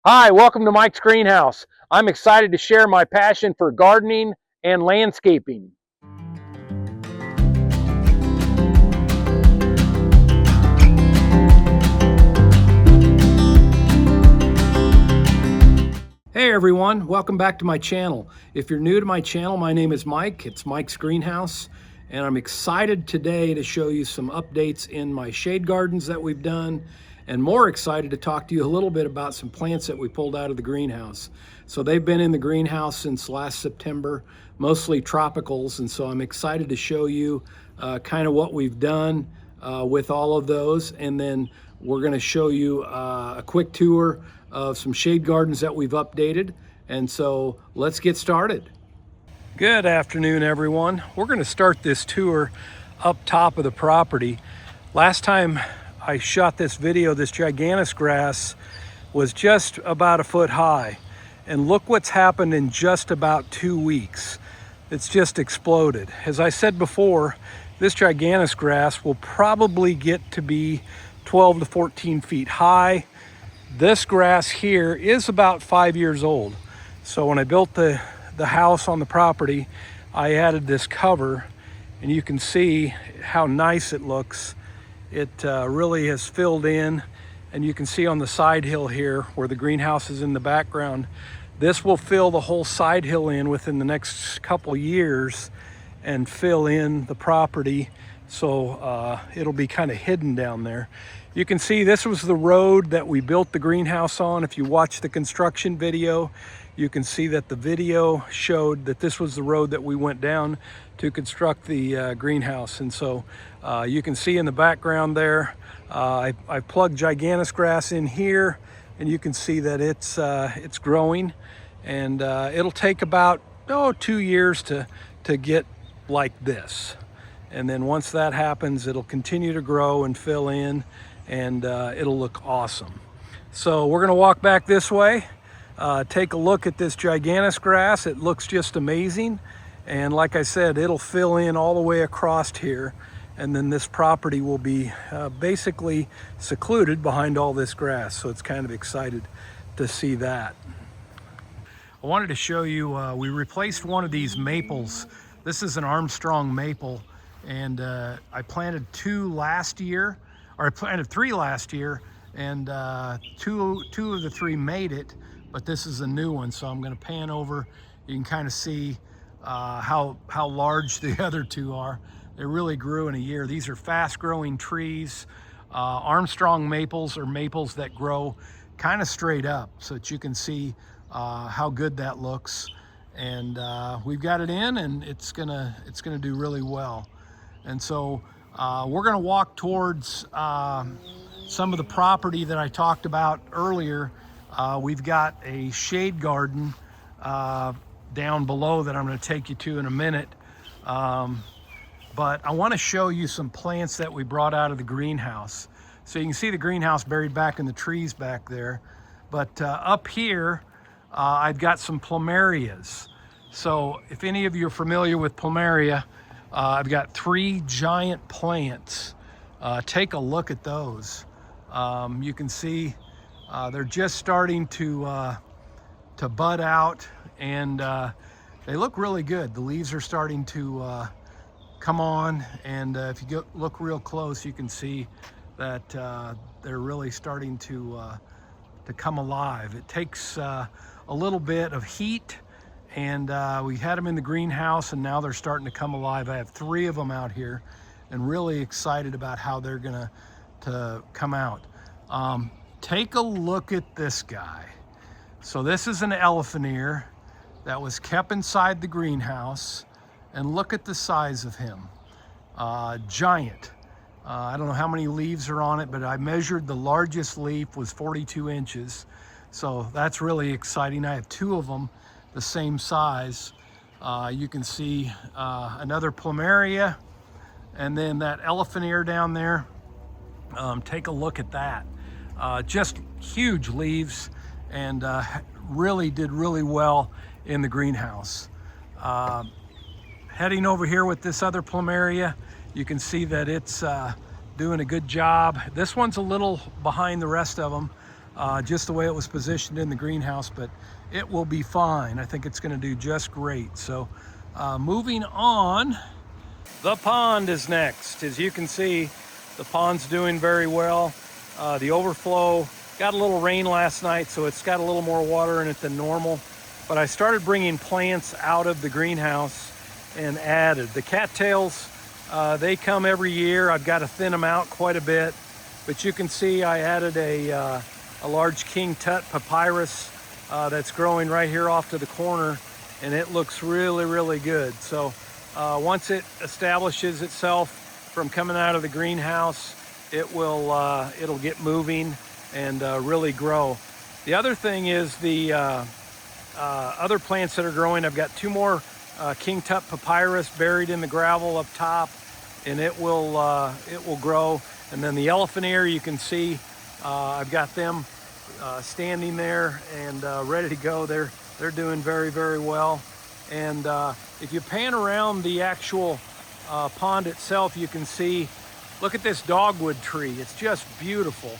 Hi, welcome to Mike's Greenhouse. I'm excited to share my passion for gardening and landscaping. Hey everyone, welcome back to my channel. If you're new to my channel, my name is Mike. It's Mike's Greenhouse, and I'm excited today to show you some updates in my shade gardens that we've done, and more excited to talk to you a little bit about some plants that we pulled out of the greenhouse. So they've been in the greenhouse since last September, mostly tropicals, and so I'm excited to show you kind of what we've done with all of those, and then we're going to show you a quick tour of some shade gardens that we've updated. And so let's get started. Good afternoon, everyone. We're going to start this tour up top of the property. Last time I shot this video, this gigantus grass was just about a foot high. And look what's happened in just about 2 weeks. It's just exploded. As I said before, this gigantus grass will probably get to be 12 to 14 feet high. This grass here is about 5 years old. So when I built the house on the property, I added this cover, and you can see how nice it looks. It really has filled in, and you can see on the side hill here where the greenhouse is in the background, this will fill the whole side hill in within the next couple years and fill in the property. So it'll be kind of hidden down there. You can see this was the road that we built the greenhouse on. If you watch the construction video, you can see that the video showed that this was the road that we went down to construct the greenhouse. And so you can see in the background there, I plugged gigantus grass in here, and you can see that it's growing, and it'll take about 2 years to get like this. And then once that happens, it'll continue to grow and fill in, and it'll look awesome. So we're gonna walk back this way, take a look at this gigantus grass. It looks just amazing. And like I said, it'll fill in all the way across here. And then this property will be basically secluded behind all this grass. So it's kind of excited to see that. I wanted to show you, we replaced one of these maples. This is an Armstrong maple, and I planted 2 last year, or I planted 3 last year, and two of the 3 made it, but this is a new one. So I'm going to pan over. You can kind of see how large the other 2 are. They really grew in a year. These are fast-growing trees. Armstrong maples are maples that grow kind of straight up, so that you can see how good that looks. And we've got it in, and it's gonna do really well. And so we're gonna walk towards some of the property that I talked about earlier. We've got a shade garden down below that I'm going to take you to in a minute. But I want to show you some plants that we brought out of the greenhouse. So you can see the greenhouse buried back in the trees back there. But up here, I've got some plumerias. So if any of you are familiar with plumeria, I've got 3 giant plants. Take a look at those. You can see they're just starting to bud out, and they look really good. The leaves are starting to come on, and if you look real close, you can see that they're really starting to come alive. It takes a little bit of heat, and we had them in the greenhouse, and now they're starting to come alive. I have 3 of them out here, and really excited about how they're gonna come out. Take a look at this guy. So this is an elephant ear that was kept inside the greenhouse, and look at the size of him. Giant. I don't know how many leaves are on it, but I measured the largest leaf was 42 inches. So that's really exciting. I have 2 of them the same size. You can see another plumeria, and then that elephant ear down there. Take a look at that. Just huge leaves, and really did really well in the greenhouse. Heading over here with this other plumeria, you can see that it's doing a good job. This one's a little behind the rest of them. just the way it was positioned in the greenhouse, but it will be fine. I think it's going to do just great. So moving on, the pond is next. As you can see, the pond's doing very well. The overflow got a little rain last night, so it's got a little more water in it than normal. But I started bringing plants out of the greenhouse and added. The cattails, they come every year. I've got to thin them out quite a bit. But you can see I added a large King Tut papyrus that's growing right here off to the corner, and it looks really, really good. So once it establishes itself from coming out of the greenhouse, it'll get moving and really grow. The other thing is the other plants that are growing. I've got 2 more King Tut papyrus buried in the gravel up top, and it will grow. And then the elephant ear, you can see I've got them standing there and ready to go. They're doing very, very well. And if you pan around the actual pond itself, you can see, look at this dogwood tree. It's just beautiful.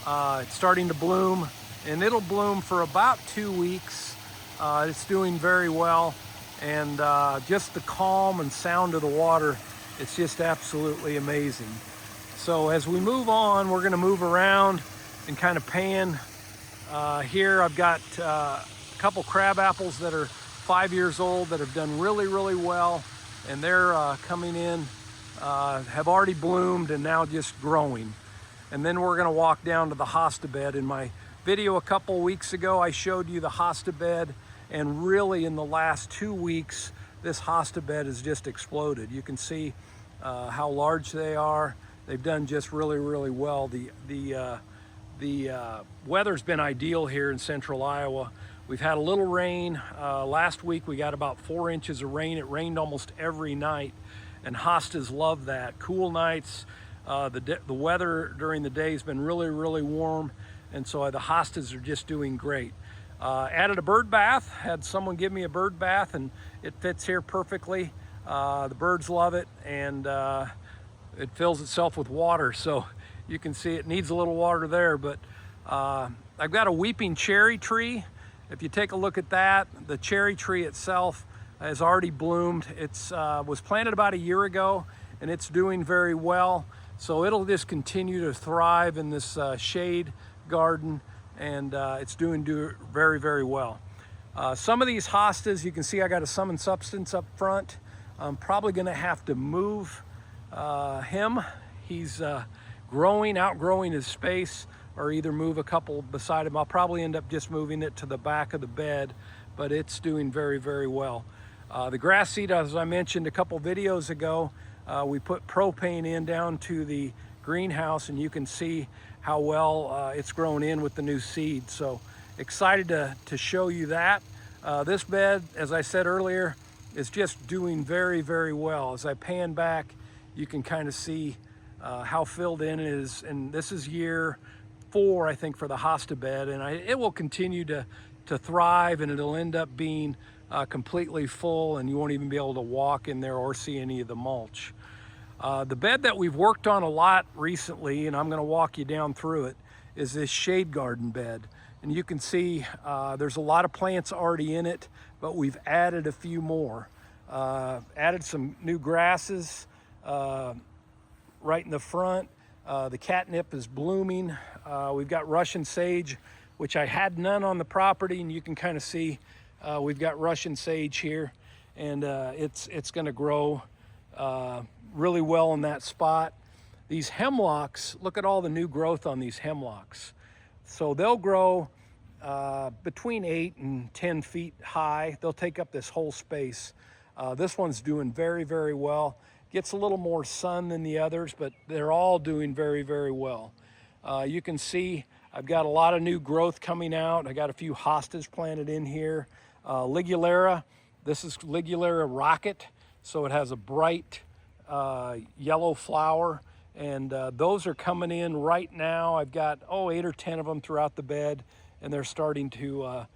It's starting to bloom, and it'll bloom for about 2 weeks. It's doing very well, and just the calm and sound of the water, it's just absolutely amazing. So as we move on, we're going to move around and kind of pan. Here I've got a couple crab apples that are 5 years old that have done really, really well, and they're coming in, have already bloomed and now just growing. And then we're going to walk down to the hosta bed. In my video a couple weeks ago, I showed you the hosta bed, and really in the last 2 weeks, this hosta bed has just exploded. You can see how large they are. They've done just really, really well. The weather's been ideal here in central Iowa. We've had a little rain. Last week we got about 4 inches of rain. It rained almost every night, and hostas love that. Cool nights. The weather during the day has been really, really warm, and so the hostas are just doing great. Added a bird bath, had someone give me a bird bath, and it fits here perfectly. The birds love it, and it fills itself with water, so you can see it needs a little water there. But I've got a weeping cherry tree. If you take a look at that, the cherry tree itself has already bloomed. It's was planted about a year ago, and it's doing very well. So it'll just continue to thrive in this shade garden, and it's doing very, very well. Some of these hostas, you can see I got a Summon Substance up front. I'm probably gonna have to move him. He's outgrowing his space, or either move a couple beside him. I'll probably end up just moving it to the back of the bed, but it's doing very, very well. The grass seed, as I mentioned a couple videos ago, we put propane in down to the greenhouse, and you can see how well it's grown in with the new seed. So excited to show you that. This bed, as I said earlier, is just doing very, very well. As I pan back, you can kind of see how filled in it is. And this is year 4, I think, for the hosta bed, and it will continue to thrive, and it'll end up being completely full, and you won't even be able to walk in there or see any of the mulch. The bed that we've worked on a lot recently, and I'm going to walk you down through it, is this shade garden bed. And you can see there's a lot of plants already in it, but we've added a few more. Added some new grasses right in the front. The catnip is blooming. We've got Russian sage, which I had none on the property, and you can kind of see we've got Russian sage here, and it's going to grow really well in that spot. These hemlocks, look at all the new growth on these hemlocks. So they'll grow between 8 and 10 feet high. They'll take up this whole space. This one's doing very, very well. Gets a little more sun than the others, but they're all doing very, very well. You can see I've got a lot of new growth coming out. I got a few hostas planted in here. Ligulera, this is Ligulera Rocket, so it has a bright yellow flower, and those are coming in right now. I've got 8 or 10 of them throughout the bed, and they're starting to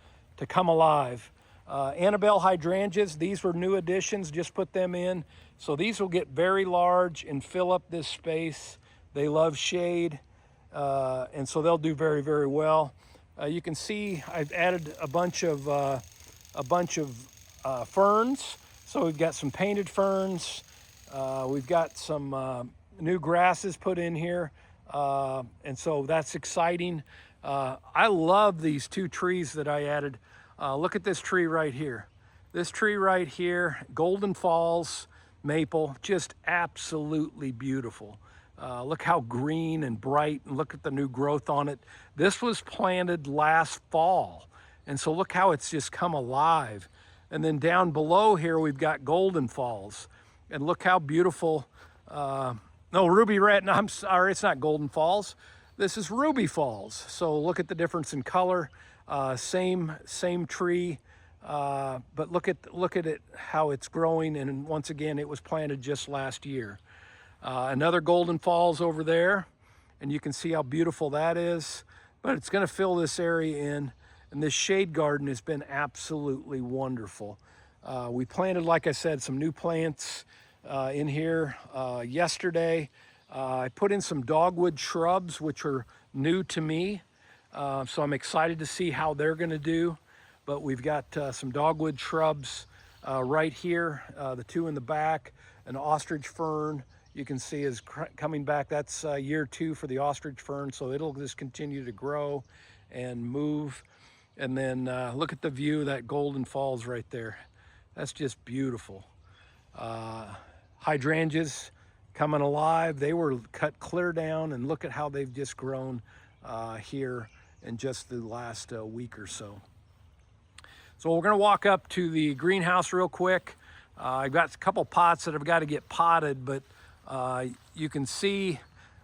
come alive. Annabelle hydrangeas, these were new additions, just put them in. So these will get very large and fill up this space. They love shade, and so they'll do very, very well. You can see I've added a bunch of ferns. So we've got some painted ferns. We've got some new grasses put in here. And so that's exciting. I love these two trees that I added. Look at this tree right here. This tree right here, Golden Falls maple, just absolutely beautiful. Look how green and bright, and look at the new growth on it. This was planted last fall, and so look how it's just come alive. And then down below here, we've got Golden Falls, and look how beautiful. No, Ruby Red, no, I'm sorry, it's not Golden Falls. This is Ruby Falls. So look at the difference in color. Same tree, but look at it, how it's growing. And once again, it was planted just last year. Another Golden Falls over there, and you can see how beautiful that is. But it's going to fill this area in, and this shade garden has been absolutely wonderful. We planted, like I said, some new plants in here yesterday. I put in some dogwood shrubs, which are new to me, so I'm excited to see how they're going to do. But we've got some dogwood shrubs right here, the two in the back, an ostrich fern. You can see is coming back. That's year 2 for the ostrich fern, so it'll just continue to grow and move. And then look at the view of that Golden Falls right there. That's just beautiful. Hydrangeas coming alive. They were cut clear down, and look at how they've just grown here in just the last week or so. So we're gonna walk up to the greenhouse real quick. I've got a couple pots that I've got to get potted, but you can see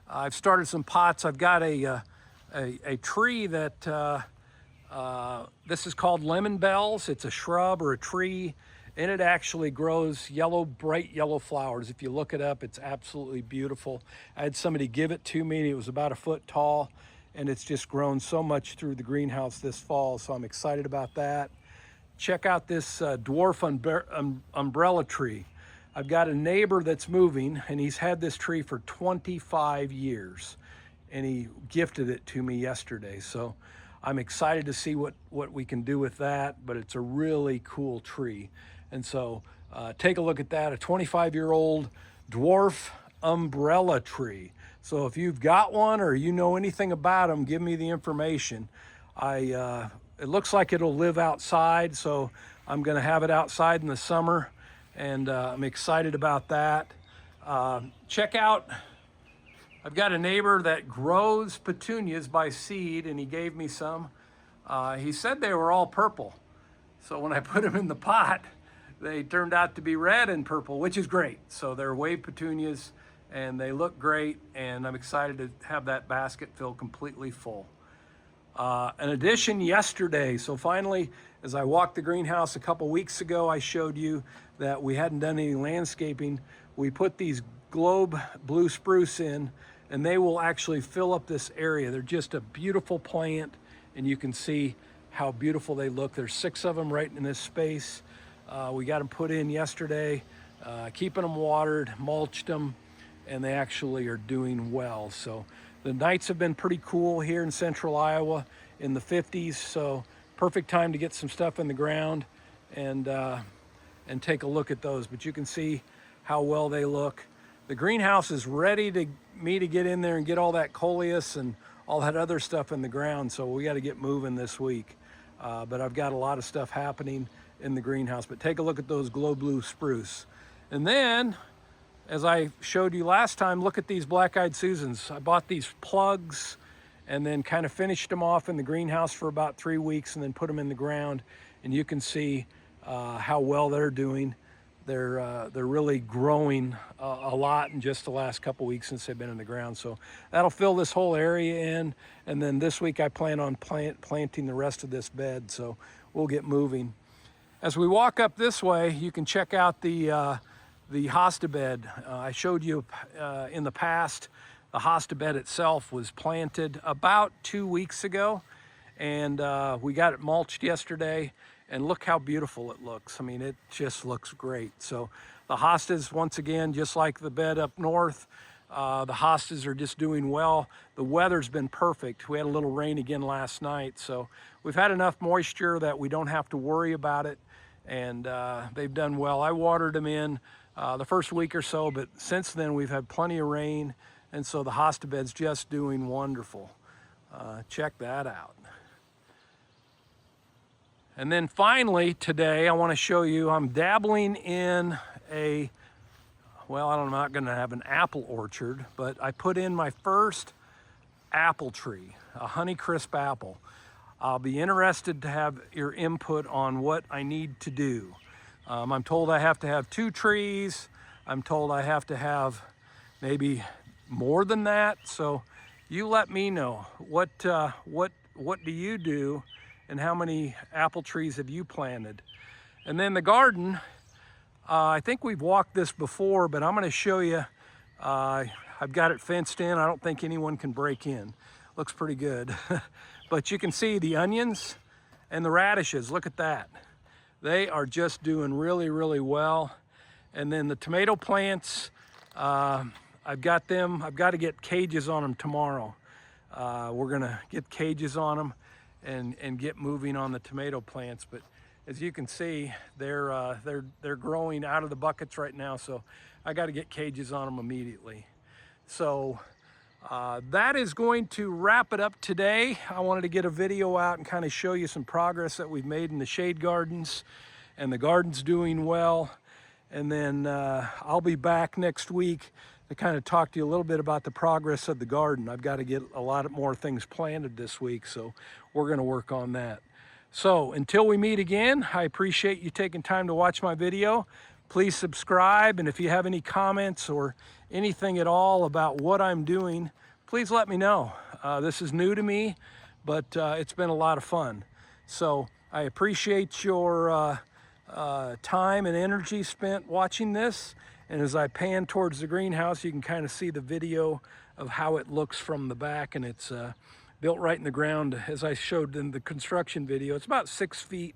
I've started some pots. I've got a tree that this is called lemon bells. It's a shrub or a tree, and it actually grows bright yellow flowers. If you look it up, it's absolutely beautiful. I had somebody give it to me, and it was about 1 foot tall, and it's just grown so much through the greenhouse this fall, so I'm excited about that. Check out this dwarf umbrella tree. I've got a neighbor that's moving, and he's had this tree for 25 years, and he gifted it to me yesterday. So I'm excited to see what we can do with that, but it's a really cool tree. And so take a look at that, a 25-year-old dwarf umbrella tree. So if you've got one or you know anything about them, give me the information. It looks like it'll live outside, so I'm gonna have it outside in the summer, and I'm excited about that. Check out, I've got a neighbor that grows petunias by seed, and he gave me some. He said they were all purple. So when I put them in the pot, they turned out to be red and purple, which is great. So they're wave petunias, and they look great, and I'm excited to have that basket filled completely full. An addition yesterday. So finally, as I walked the greenhouse a couple weeks ago, I showed you that we hadn't done any landscaping. We put these globe blue spruce in, and they will actually fill up this area. They're just a beautiful plant, and you can see how beautiful they look. There's 6 of them right in this space. We got them put in yesterday, keeping them watered, mulched them, and they actually are doing well. So the nights have been pretty cool here in central Iowa in the 50s, so perfect time to get some stuff in the ground and take a look at those. But you can see how well they look. The greenhouse is ready to me to get in there and get all that coleus and all that other stuff in the ground, so we got to get moving this week. But I've got a lot of stuff happening in the greenhouse. But take a look at those glow blue spruce. And then, as I showed you last time, look at these black-eyed Susans. I bought these plugs and then kind of finished them off in the greenhouse for about 3 weeks and then put them in the ground. And you can see how well they're doing. They're really growing a lot in just the last couple weeks since they've been in the ground. So that'll fill this whole area in. And then this week I plan on planting the rest of this bed. So we'll get moving. As we walk up this way, you can check out the hosta bed. I showed you in the past, the hosta bed itself was planted about 2 weeks ago, and we got it mulched yesterday, and look how beautiful it looks. I mean, it just looks great. So the hostas, once again, just like the bed up north, The hostas are just doing well. The weather's been perfect. We had a little rain again last night, so we've had enough moisture that we don't have to worry about it, and they've done well. I watered them in the first week or so, but since then we've had plenty of rain, and so the hosta bed's just doing wonderful. Check that out. And then finally today I want to show you, I'm dabbling in a, well, I'm not going to have an apple orchard, but I put in my first apple tree, a Honeycrisp apple. I'll be interested to have your input on what I need to do. I'm told I have to have 2 trees. I'm told I have to have maybe more than that. So you let me know what do you do, and how many apple trees have you planted? And then the garden, I think we've walked this before, but I'm going to show you. I've got it fenced in. I don't think anyone can break in. Looks pretty good. But you can see the onions and the radishes. Look at that. They are just doing really, really well. And then the tomato plants, I've got to get cages on them tomorrow. We're gonna get cages on them and get moving on the tomato plants. But as you can see, they're growing out of the buckets right now, so I got to get cages on them immediately. So that is going to wrap it up today. I wanted to get a video out and kind of show you some progress that we've made in the shade gardens, and the garden's doing well. And then I'll be back next week to kind of talk to you a little bit about the progress of the garden. I've got to get a lot more things planted this week, so we're going to work on that. So until we meet again, I appreciate you taking time to watch my video. Please subscribe, and if you have any comments or anything at all about what I'm doing, please let me know. This is new to me, but it's been a lot of fun. So I appreciate your time and energy spent watching this. And as I pan towards the greenhouse, you can kind of see the video of how it looks from the back, and it's built right in the ground. As I showed in the construction video, it's about 6 feet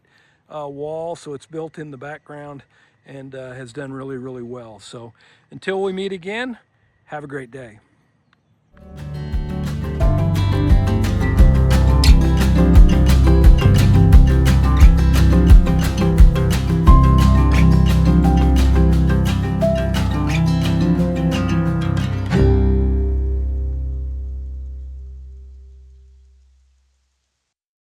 wall, so it's built in the background, and has done really, really well. So until we meet again, have a great day.